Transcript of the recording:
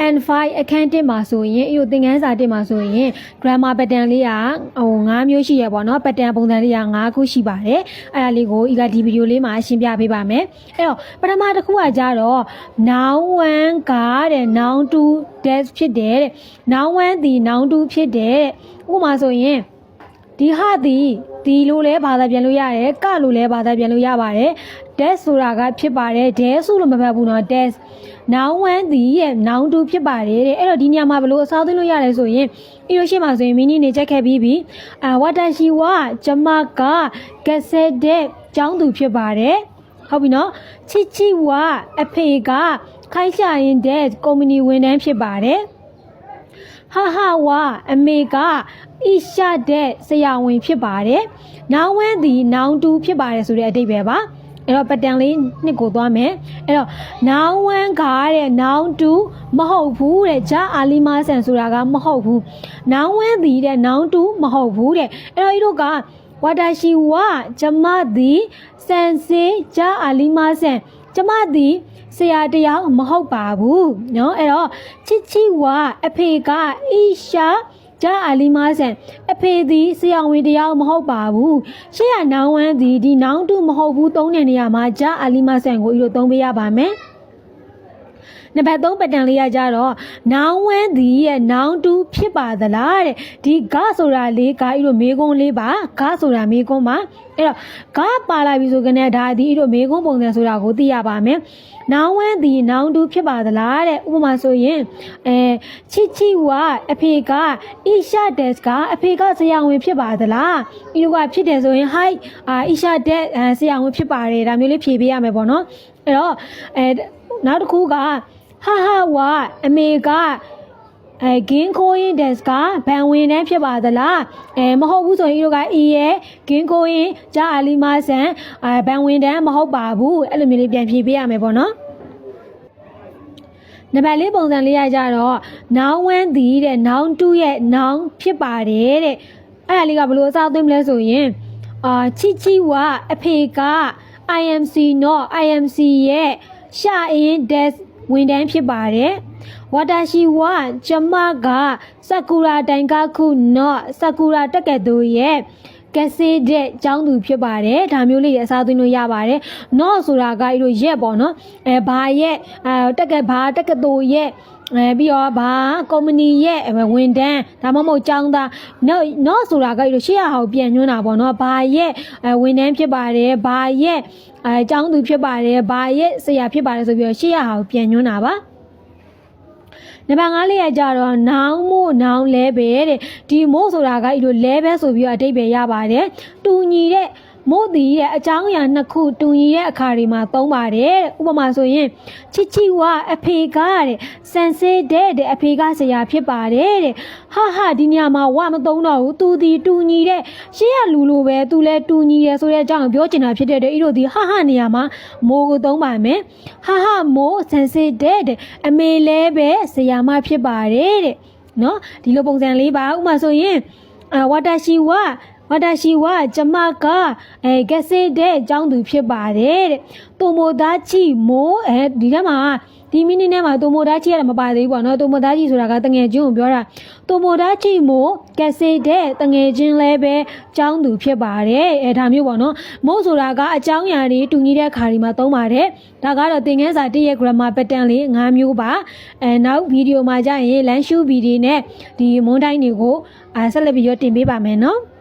and 5အခန်း1မှာဆိုရင်အဲ့လိုသင်ခန်းစာ1မှာဆိုရင် grammar pattern လေးက9မျိုးရှိရပေါ့နော် pattern ပုံစံလေးက9ခုရှိပါတယ်အဲ့ဒါလေးကိုဤကဒီဗီဒီယိုလေးမှာရှင်းပြပေးပါမယ်အဲ့တော့ပထမတစ်ခုကကြတော့ noun 1ကတဲ့ noun 2 dash ဖြစ်တယ်တဲ့ noun 1ဒီ noun 2ဖြစ်တယ်တဲ့ဥပမာဆိုရင်ဒီဟာဒီလိုလဲဘာသာပြန်လို့ရတယ်ကလို့လဲဘာသာပြန်လို့ရပါတယ် dash ဆိုတာကဖြစ်ပါတယ် dash ဆိုလို့မဖတ်ဘူးနော် dash noun 1ဒီရဲ့ noun 2ဖြစ်ပါတယ်တဲ့အဲ့တော့ဒီနေရာမှာဘယ်လိုအစားသွင်းလို့ရလဲဆိုရင်ပြီးလို့ရှိမှဆိုရင် mini နေချက်ခဲ့ပြီးပြီwatashi wa ကျမကကက်ဆက်တဲ့ကျောင်းသူဖြစ်ပါတယ်ဟုတ်ပြီနော်ချစ်ချီဝအဖေကခိုင်းရှာရင်တဲ့ကုမ္ပဏီဝန်ထမ်းဖြစ်ပါတယ်ဟာဟာဝအမေကအီရှာတဲ့ဆရာဝန်ဖြစ်ပါတယ်နောင်ဝန်းဒီနောင်တူဖြစ်ပါတယ်ဆိုတဲ့အဓိပ္ပာယ်ပါအဲ့တော့ pattern လေးနှစ်ကိုသွားမယ်အဲ့တော့နောင်ဝန်းကတဲ့နောင်တူမဟုတ်ဘူးတဲ့ဂျာအာလီမာဆန်ဆိုတာကမဟုတ်ဘူးနောင်ဝန်းဒီတဲ့နောင်တူမဟုတ်ဘူးတဲ့အဲ့တော့ဤတို့ကဝါတာရှိဝကျမသည်စန်စေဂျာအာလီမာဆန်ကျမသည်ဆရာတရားမဟုတ်ပါဘူးเนาะအဲ့တော့ချစ်ချီဝအဖေကအီရှာဂျာအာလီမာဆန်အဖေသည်ဆရာဝန်တရားမဟုတ်ပါဘူးရှေ့ကနောင်ဝန်းသည်ဒီနောင်တူမဟုတ်ဘူးသုံးတဲ့နေရာမှာဂျာအာလီမာဆန်ကိုဤလိုသုံးပေးရပါမယ်နံပါတ်3 pattern လေးရကြတော့ noun 1ဒီရဲ့ noun 2ဖြစ်ပါသလားတဲ့ဒီကဆိုတာလေးကဤလိုမေးခွန်းလေးပါကဆိုတာမေးခွန်းပါအဲ့တော့ကပါလာပြီဆိုကနေဒါဒီဤလိုမေးခွန်းပုံစံဆိုတာကိုသိရပါမယ် noun 1ဒီ noun 2ဖြစ်ပါသလားတဲ့ဥပမာဆိုရင်ချစ်ချီဝအဖေကအီရှာဒက်စ်ကအဖေကဆရာဝန်ဖြစ်ပါသလားဤလိုကဖြစ်တယ်ဆိုရင် hi အီရှာဒက်ဆရာဝန်ဖြစ်ပါတယ်ဒါမျိုးလေးဖြေပေးရမယ်ပေါ့နော်အဲ့တော့နောက်တစ်ခုကဟာဟာဝအမေကဂင်းခိုးရင်ဒက်စ်ကဘန်ဝင်တန်းဖြစ်ပါသလားမဟုတ်ဘူးဆိုရင်တို့ကအီရဲ့ဂင်းခိုးရင်ဂျာအာလီမာဆန်ဘန်ဝင်တန်းမဟုတ်ပါဘူးအဲ့လိုမျိုးလေးပြန်ဖြေပေးရမယ်ပေါ့နော်နံပါတ်၄ပုံစံလေးရကြတော့ noun 1ဒီတဲ့ noun 2ရဲ့ noun ဖြစ်ပါတယ်တဲ့အဲ့ဒါလေးကဘယ်လိုအစားသွင်းမလဲဆိုရင်ချီချီဝအဖေက IMC not IMC ရဲ့ရှာအင်း desk ဝန်တန်းဖြစ်ပါတယ်ဝါတာရှိဝကျမကစကူရာတိုင်ကခုနော်စကူရာတက်ကတူရဲ့ကက်ဆေတဲ့ကျောင်းသူဖြစ်ပါတယ်ဒါမျိုးလေးအစားသွင်းလို့ရပါတယ်နော်ဆိုတာကအဲ့လိုရက်ပေါ့နော်ဘာရဲ့တက်ကတူရဲ့ပြီးတော့ဘာကုမ္ပဏီရဲ့ဝန်တန်းဒါမှမဟုတ်ကျောင်းသားနော်ဆိုတာကအဲ့လိုရှေ့ရဟောပြန်ညွှန်းတာပေါ့နော်ဘာရဲ့ဝန်တန်းဖြစ်ပါတယ်ဘာရဲ့ကျောင်းသူဖြစ်ပါတယ်ဘာရဲ့ဆရာဖြစ်ပါတယ်ဆိုပြီးတော့ရှေ့ရဟောပြန်ညွှန်းတာပါနံပါတ်5လေးရကြတော့ noun မို့ noun လဲပဲတဲ့ဒီမို့ဆိုတာကအဲ့လိုလဲပဲဆိုပြီးတော့အဓိပ္ပာယ်ရပါတယ်တူညီတဲ့မို့ဒီရဲ့အကြောင်းအရာနှစ်ခုတူညီတဲ့အခါတွေမှာသုံးပါတယ်ဥပမာဆိုရင်ချစ်ချီဝအဖေကတဲ့စန်စေးတဲ့အဖေကဆရာဖြစ်ပါတယ်တဲ့ဟာဒီနေရာမှာဝမသုံးတော့ဘူးသူဒီတူညီတဲ့ရှေ့ရလူလိုပဲသူလဲတူညီတယ်ဆိုတဲ့အကြောင်းပြောချင်တာဖြစ်တဲ့ဤတို့ဒီဟာနေရာမှာမိုးကိုသုံးပါမယ်ဟာမိုးစန်စေးတဲ့အမေလဲပဲဆရာမဖြစ်ပါတယ်တဲ့နော်ဒီလိုပုံစံလေးပါဥပမာဆိုရင်ဝါတာရှိဝကျမကကက်ဆေတဲ့ကျောင်းသူဖြစ်ပါတယ်တဲ့တိုမိုဒါချီမိုးဒီထဲမှာဒီမိနစ်နဲ့မှာတိုမိုဒါချီရတယ်မပါသေးဘူးပေါ့နော်တိုမိုဒါချီဆိုတာကတငယ်ချင်းကိုပြောတာတိုမိုဒါချီမိုးကက်ဆေတဲ့တငယ်ချင်းလည်းပဲကျောင်းသူဖြစ်ပါတယ်ဒါမျိုးပေါ့နော်မိုးဆိုတာကအကြောင်းအရာတွေတူညီတဲ့ခါဒီမှာသုံးပါတယ်ဒါကတော့သင်ခန်းစာ1ရဲ့ grammar pattern လေး5မျိုးပါနောက်ဗီဒီယိုမှာကြာရင်လမ်းရှုဗီဒီနဲ့ဒီမွန်းတိုင်းတွေကိုဆက်လက်ပြီးတင်ပေးပါမယ်နော်